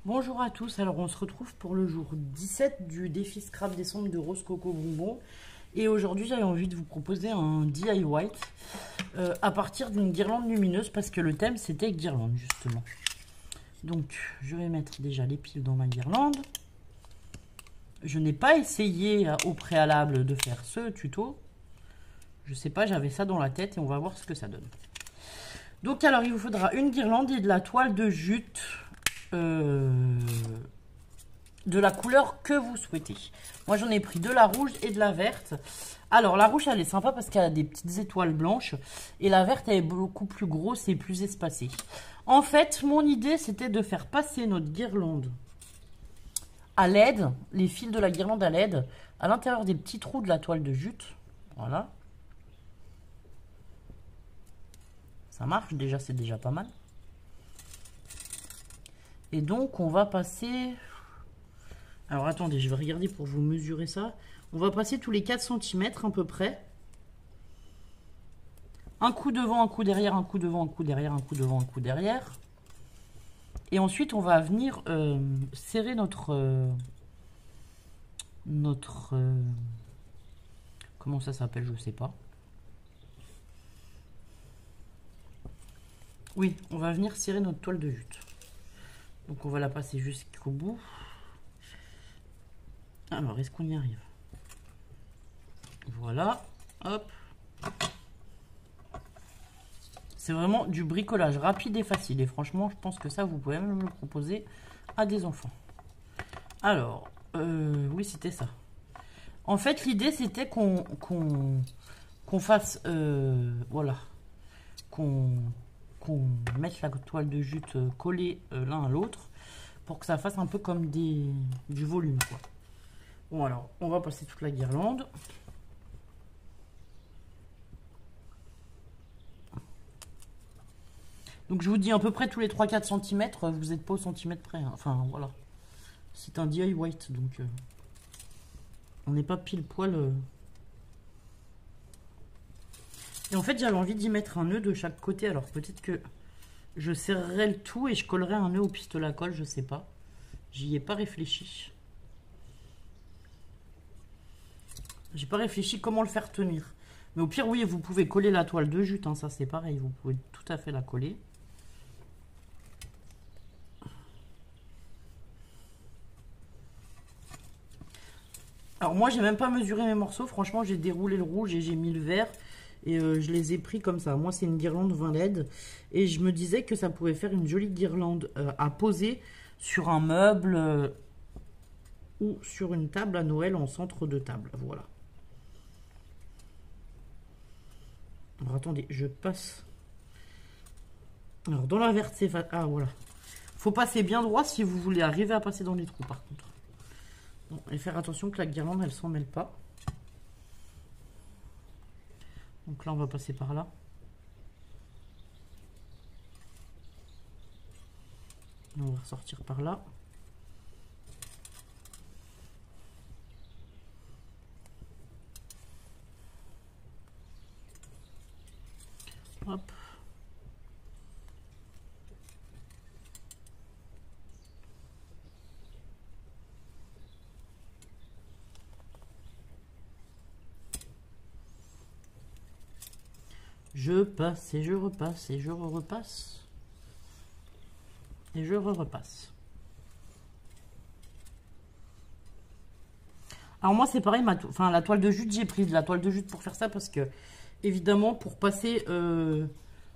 Bonjour à tous, alors on se retrouve pour le jour 17 du défi Scrap décembre de Rose Coco Bonbon. Et aujourd'hui j'avais envie de vous proposer un DIY à partir d'une guirlande lumineuse parce que le thème c'était guirlande justement. Donc je vais mettre déjà les piles dans ma guirlande. Je n'ai pas essayé au préalable de faire ce tuto. Je sais pas, j'avais ça dans la tête et on va voir ce que ça donne. Donc alors il vous faudra une guirlande et de la toile de jute. De la couleur que vous souhaitez. Moi j'en ai pris de la rouge et de la verte. Alors la rouge elle est sympa parce qu'elle a des petites étoiles blanches et la verte elle est beaucoup plus grosse et plus espacée. En fait mon idée c'était de faire passer notre guirlande à LED, les fils de la guirlande à LED à l'intérieur des petits trous de la toile de jute. Voilà. Ça marche déjà, c'est déjà pas mal. Et donc on va passer... Alors attendez, je vais regarder pour vous mesurer ça. On va passer tous les 4 cm à peu près. Un coup devant, un coup derrière, un coup devant, un coup derrière, un coup devant, un coup derrière. Et ensuite, on va venir serrer notre... comment ça s'appelle, je ne sais pas. Oui, on va venir serrer notre toile de jute. Donc on va la passer jusqu'au bout. Alors, est-ce qu'on y arrive? Voilà, hop. C'est vraiment du bricolage rapide et facile. Et franchement, je pense que ça, vous pouvez même le proposer à des enfants. Alors, oui, c'était ça. En fait, l'idée, c'était qu'on fasse, voilà, qu'on mette la toile de jute collée l'un à l'autre pour que ça fasse un peu comme du volume, quoi. Bon, alors, on va passer toute la guirlande. Donc, je vous dis à peu près tous les 3-4 cm. Vous n'êtes pas au centimètre près. Hein. Enfin, voilà. C'est un DIY, donc on n'est pas pile poil. Et en fait, j'avais envie d'y mettre un nœud de chaque côté. Alors, peut-être que je serrerai le tout et je collerai un nœud au pistolet à colle. Je sais pas. J'y ai pas réfléchi. J'ai pas réfléchi comment le faire tenir. Mais au pire, oui, vous pouvez coller la toile de jute. Hein, ça, c'est pareil. Vous pouvez tout à fait la coller. Alors, moi, j'ai même pas mesuré mes morceaux. Franchement, j'ai déroulé le rouge et j'ai mis le vert. Et je les ai pris comme ça. Moi, c'est une guirlande 20 LED. Et je me disais que ça pourrait faire une jolie guirlande à poser sur un meuble ou sur une table à Noël en centre de table. Voilà. Alors attendez, je passe. Alors dans la verte, c'est... Ah voilà. Faut passer bien droit si vous voulez arriver à passer dans les trous par contre. Bon, et faire attention que la guirlande, elle s'en mêle pas. Donc là, on va passer par là. On va ressortir par là. Hop. Je passe et je repasse et je repasse. Et je repasse. Alors moi c'est pareil, enfin la toile de jute, j'ai pris de la toile de jute pour faire ça parce que évidemment pour passer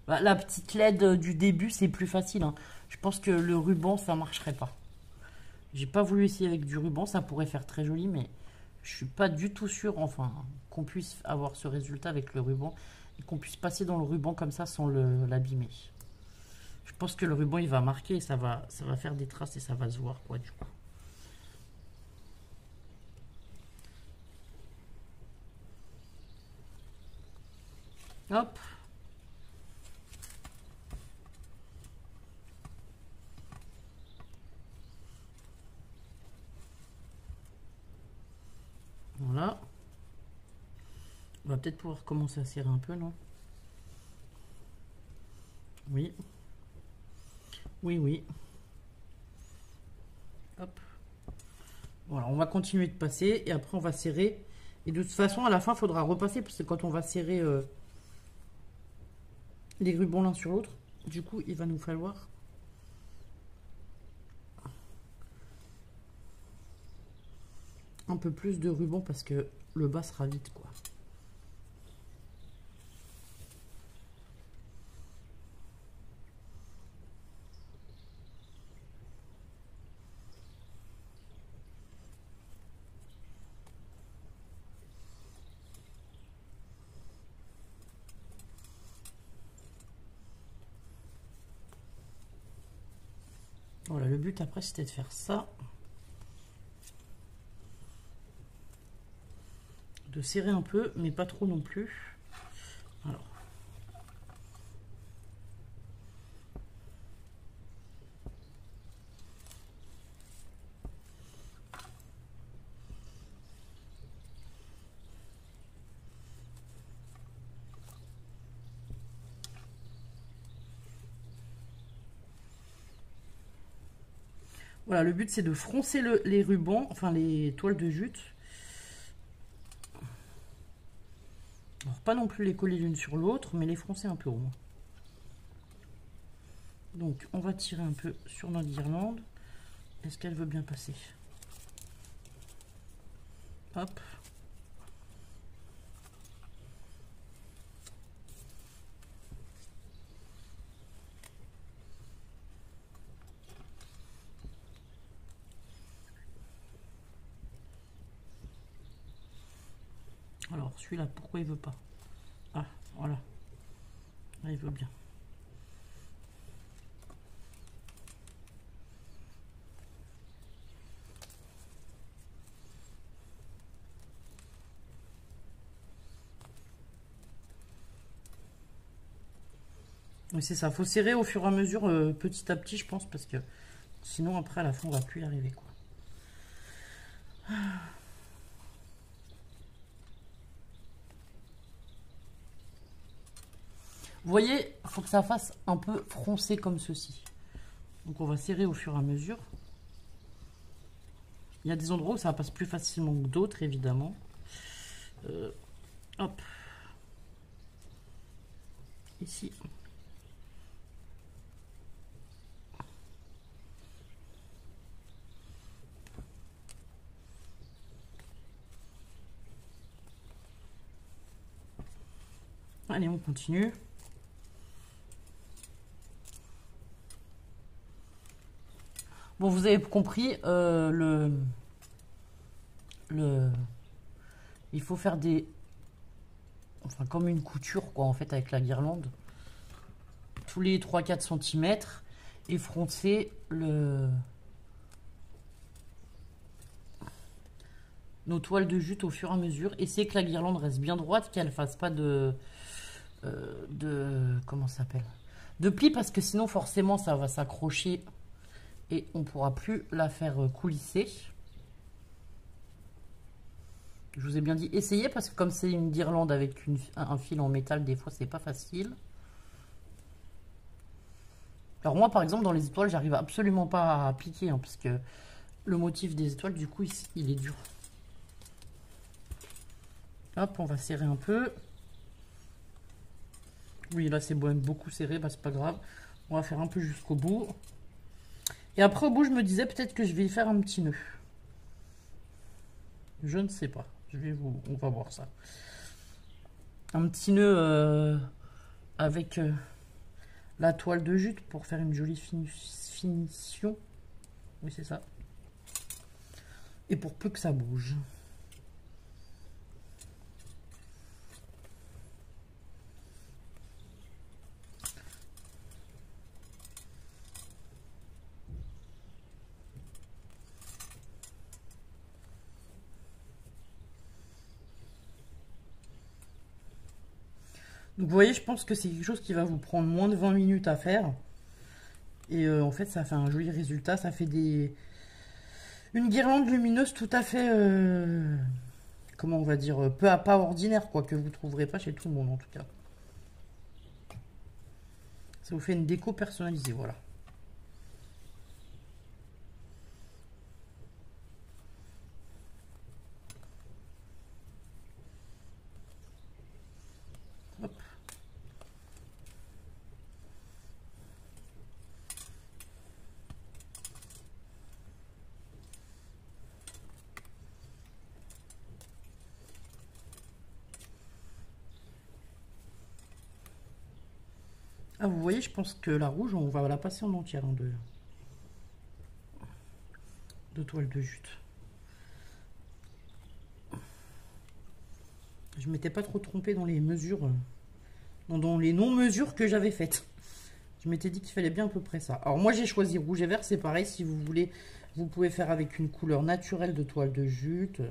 la petite LED du début c'est plus facile. Hein. Je pense que le ruban ça marcherait pas. J'ai pas voulu essayer avec du ruban, ça pourrait faire très joli mais je suis pas du tout sûre enfin qu'on puisse avoir ce résultat avec le ruban et qu'on puisse passer dans le ruban comme ça sans l'abîmer. Je pense que le ruban il va marquer et ça va faire des traces et ça va se voir quoi du coup. Hop. Voilà. On va peut-être pouvoir commencer à serrer un peu, non? Oui. Oui, oui. Voilà, on va continuer de passer et après on va serrer. Et de toute façon, à la fin, il faudra repasser parce que quand on va serrer les rubans l'un sur l'autre, du coup, il va nous falloir un peu plus de ruban parce que le bas sera vide, quoi. Voilà, le but après c'était de faire ça. De serrer un peu, mais pas trop non plus. Alors. Voilà, le but c'est de froncer les rubans, enfin les toiles de jute. Alors, pas non plus les coller l'une sur l'autre, mais les froncer un peu au moins. Donc on va tirer un peu sur notre guirlande. Est-ce qu'elle veut bien passer? Hop. Alors celui-là, pourquoi il veut pas? Ah, voilà. Là, il veut bien. Oui, c'est ça. Faut serrer au fur et à mesure, petit à petit, je pense, parce que sinon, après, à la fin, on va plus y arriver, quoi. Vous voyez, il faut que ça fasse un peu froncé comme ceci. Donc, on va serrer au fur et à mesure. Il y a des endroits où ça passe plus facilement que d'autres, évidemment. Hop. Ici. Allez, on continue. Bon, vous avez compris, il faut faire des... Enfin, comme une couture, quoi, en fait, avec la guirlande. Tous les 3-4 cm. Et froncer nos toiles de jute au fur et à mesure. Essayez que la guirlande reste bien droite, qu'elle ne fasse pas comment ça s'appelle, de plis, parce que sinon, forcément, ça va s'accrocher et on pourra plus la faire coulisser. Je vous ai bien dit, essayez, parce que comme c'est une guirlande avec un fil en métal, des fois, c'est pas facile. Alors moi, par exemple, dans les étoiles, j'arrive absolument pas à appliquer, hein, parce que le motif des étoiles, du coup, il est dur. Hop, on va serrer un peu. Oui, là, c'est beaucoup serré, bah, c'est pas grave. On va faire un peu jusqu'au bout. Et après, au bout, je me disais peut-être que je vais y faire un petit nœud. Je ne sais pas. On va voir ça. Un petit nœud avec la toile de jute pour faire une jolie finition. Oui, c'est ça. Et pour peu que ça bouge. Donc vous voyez, je pense que c'est quelque chose qui va vous prendre moins de 20 minutes à faire. Et en fait, ça fait un joli résultat. Ça fait une guirlande lumineuse tout à fait, comment on va dire, peu à pas ordinaire, quoi, que vous ne trouverez pas chez tout le monde en tout cas. Ça vous fait une déco personnalisée, voilà. Ah, vous voyez, je pense que la rouge, on va la passer en entière en de toile de jute. Je m'étais pas trop trompée dans les mesures, dans les non-mesures que j'avais faites. Je m'étais dit qu'il fallait bien à peu près ça. Alors moi j'ai choisi rouge et vert, c'est pareil, si vous voulez, vous pouvez faire avec une couleur naturelle de toile de jute.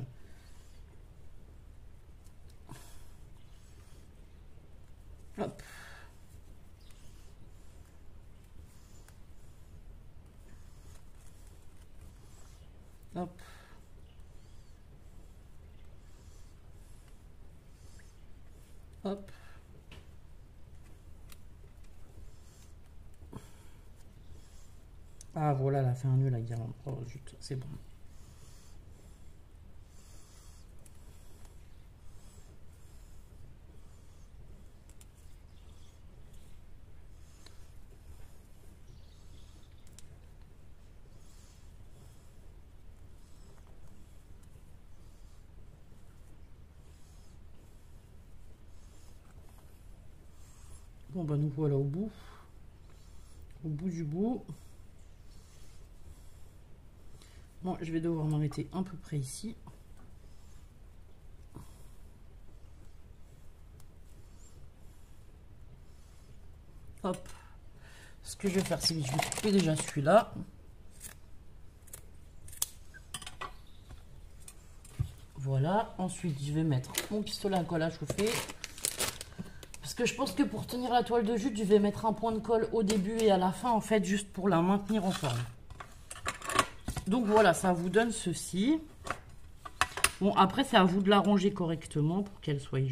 Hop. Hop. Hop. Ah voilà, elle a fait un nœud la guirlande. Oh zut, c'est bon. Bon bah nous voilà au bout du bout. Bon, je vais devoir m'arrêter à peu près ici. Hop. Ce que je vais faire, c'est que je vais couper déjà celui-là. Voilà. Ensuite, je vais mettre mon pistolet à colle à chauffer. Parce que je pense que pour tenir la toile de jute, je vais mettre un point de colle au début et à la fin, en fait, juste pour la maintenir en forme. Donc voilà, ça vous donne ceci. Bon, après, c'est à vous de la ranger correctement pour qu'elle soit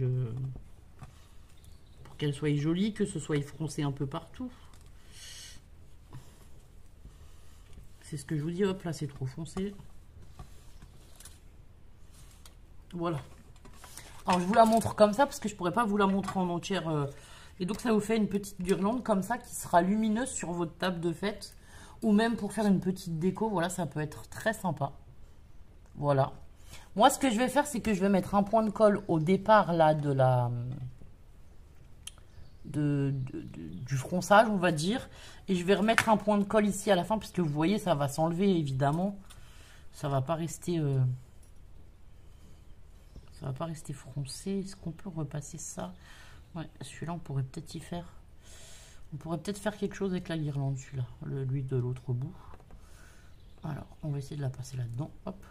jolie, que ce soit froncé un peu partout. C'est ce que je vous dis. Hop, là, c'est trop foncé. Voilà. Alors, je vous la montre comme ça parce que je pourrais pas vous la montrer en entière. Et donc, ça vous fait une petite guirlande comme ça qui sera lumineuse sur votre table de fête. Ou même pour faire une petite déco. Voilà, ça peut être très sympa. Voilà. Moi, ce que je vais faire, c'est que je vais mettre un point de colle au départ là de la... du fronçage, on va dire. Et je vais remettre un point de colle ici à la fin, puisque vous voyez, ça va s'enlever, évidemment. Ça va pas rester... ça va pas rester froncé. Est-ce qu'on peut repasser ça? Ouais, celui-là, on pourrait peut-être y faire... On pourrait peut-être faire quelque chose avec la guirlande, celui-là. Lui de l'autre bout. Alors, on va essayer de la passer là-dedans. Hop.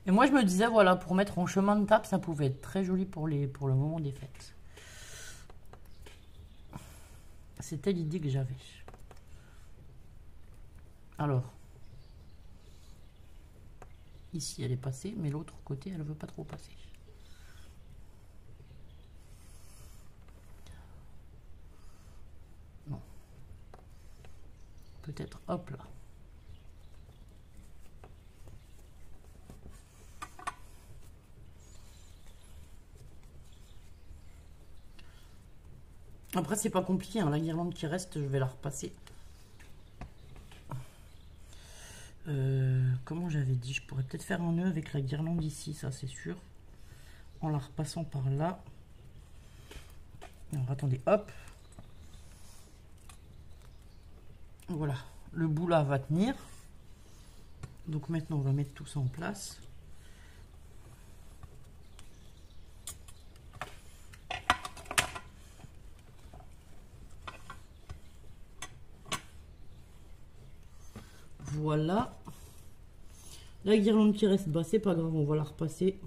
Et moi, je me disais, voilà, pour mettre en chemin de table, ça pouvait être très joli pour le moment des fêtes. C'était l'idée que j'avais. Alors, ici, elle est passée, mais l'autre côté, elle ne veut pas trop passer. Non. Peut-être, hop là. Après, c'est pas compliqué, hein. La guirlande qui reste, je vais la repasser. Comment j'avais dit, je pourrais peut-être faire un nœud avec la guirlande ici, ça c'est sûr. En la repassant par là. Alors, attendez, hop. Voilà, le bout là va tenir. Donc maintenant, on va mettre tout ça en place. Voilà. La guirlande qui reste, bah c'est pas grave, on va la repasser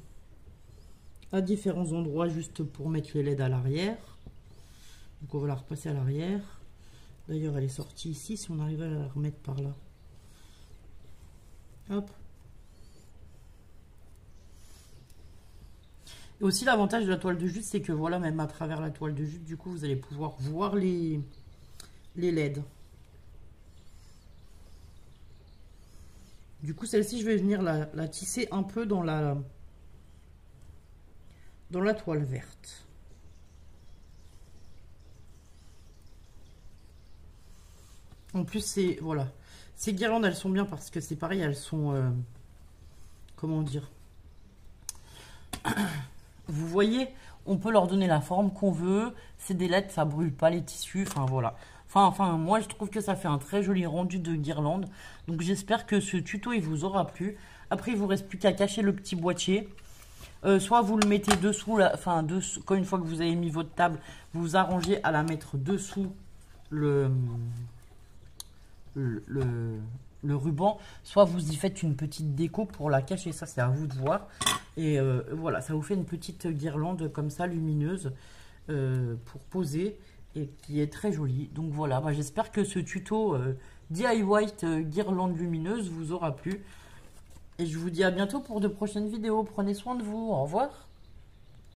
à différents endroits juste pour mettre les LED à l'arrière. Donc on va la repasser à l'arrière. D'ailleurs, elle est sortie ici, si on arrive à la remettre par là. Hop. Et aussi l'avantage de la toile de jute, c'est que voilà, même à travers la toile de jute, du coup, vous allez pouvoir voir les LED. Du coup, celle-ci, je vais venir la tisser un peu dans la toile verte. En plus, c'est... Voilà. Ces guirlandes, elles sont bien parce que c'est pareil, elles sont... comment dire? Vous voyez, on peut leur donner la forme qu'on veut. C'est des lettres, ça brûle pas les tissus. Enfin, voilà. Enfin, moi, je trouve que ça fait un très joli rendu de guirlande. Donc, j'espère que ce tuto, il vous aura plu. Après, il vous reste plus qu'à cacher le petit boîtier. Soit vous le mettez dessous, quand une fois que vous avez mis votre table, vous vous arrangez à la mettre dessous le ruban, soit vous y faites une petite déco pour la cacher. Ça, c'est à vous de voir. Et voilà, ça vous fait une petite guirlande comme ça, lumineuse, pour poser et qui est très jolie. Donc voilà, j'espère que ce tuto DIY guirlande lumineuse vous aura plu. Et je vous dis à bientôt pour de prochaines vidéos. Prenez soin de vous. Au revoir.